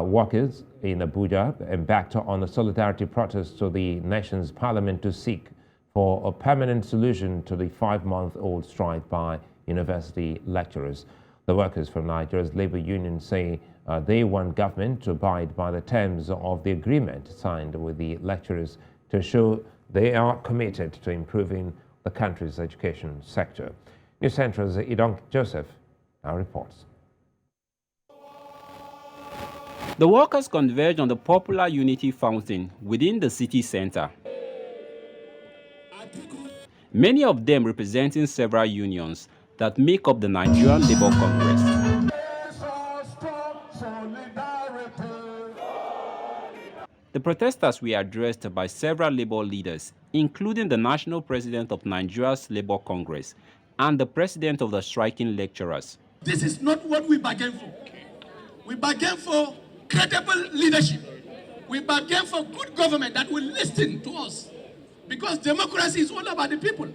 workers in Abuja embarked on a solidarity protest to the nation's parliament to seek for a permanent solution to the 5-month-old strike by university lecturers. The workers from Nigeria's labor union say they want government to abide by the terms of the agreement signed with the lecturers to show they are committed to improving the country's education sector. News Central's Idong Joseph now reports. The workers converged on the popular Unity Fountain within the city center. Many of them representing several unions that make up the Nigerian Labour Congress. The protesters were addressed by several Labour leaders, including the national president of Nigeria's Labour Congress and the president of the striking lecturers. This is not what we bargained for. We bargained for credible leadership. We bargain for good government that will listen to us. Because democracy is all about the people.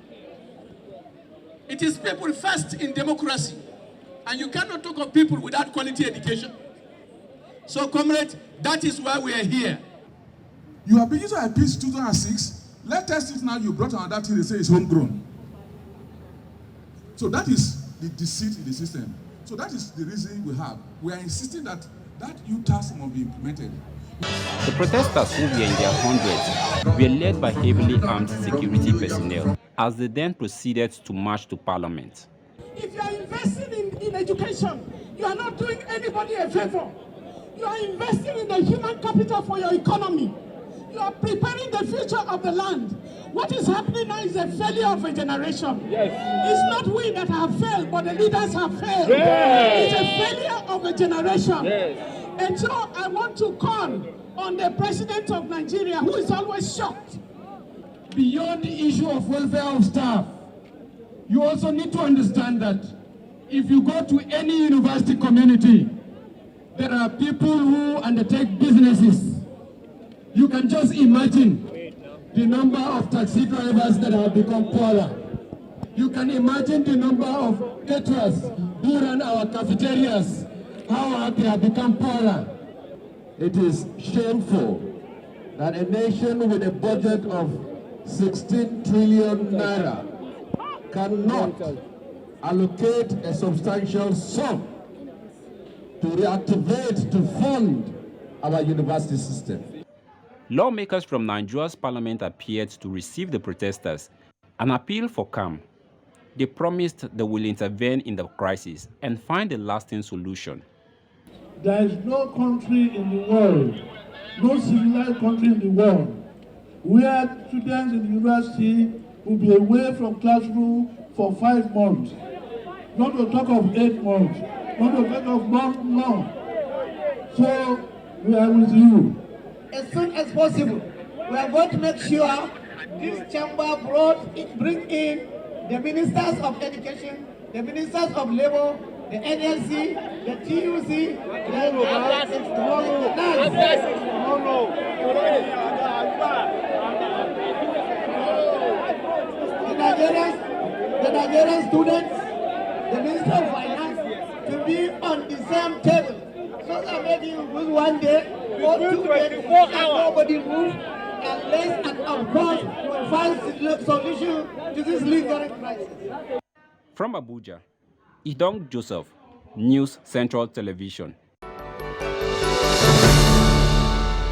It is people first in democracy. And you cannot talk of people without quality education. So, comrades, that is why we are here. You have been using a piece 2006. Let's test it now. You brought another thing, they say it's homegrown. So that is the deceit in the system. So that is the reason we have. We are insisting that new task must be implemented. The protesters, who were in their hundreds, were led by heavily armed security personnel as they then proceeded to march to Parliament. If you are investing in education, you are not doing anybody a favor. You are investing in the human capital for your economy. You are preparing the future of the land. What is happening now is a failure of a generation. Yes. It's not we that have failed, but the leaders have failed. Yes. It's a failure of a generation. Yes. And so I want to call on the president of Nigeria, who is always shocked. Beyond the issue of welfare of staff, you also need to understand that if you go to any university community, there are people who undertake businesses. You can just imagine the number of taxi drivers that have become poorer. You can imagine the number of caterers who run our cafeterias, how they have become poorer. It is shameful that a nation with a budget of 16 trillion naira cannot allocate a substantial sum to reactivate, to fund our university system. Lawmakers from Nigeria's parliament appeared to receive the protesters and appeal for calm. They promised they will intervene in the crisis and find a lasting solution. There is no country in the world, no civilized country in the world, where students in the university will be away from classroom for 5 months. Not to talk of 8 months, not to talk of months. So we are with you. As soon as possible, we are going to make sure this chamber bring in the ministers of education, the ministers of labor, the NLC, the TUC, the Nigerian students, the Minister of Finance, to be on the same table. So that maybe with 1 day or 2 days, and nobody moves unless and of course we find a solution to this legal crisis. From Abuja, Idong Joseph, News Central Television.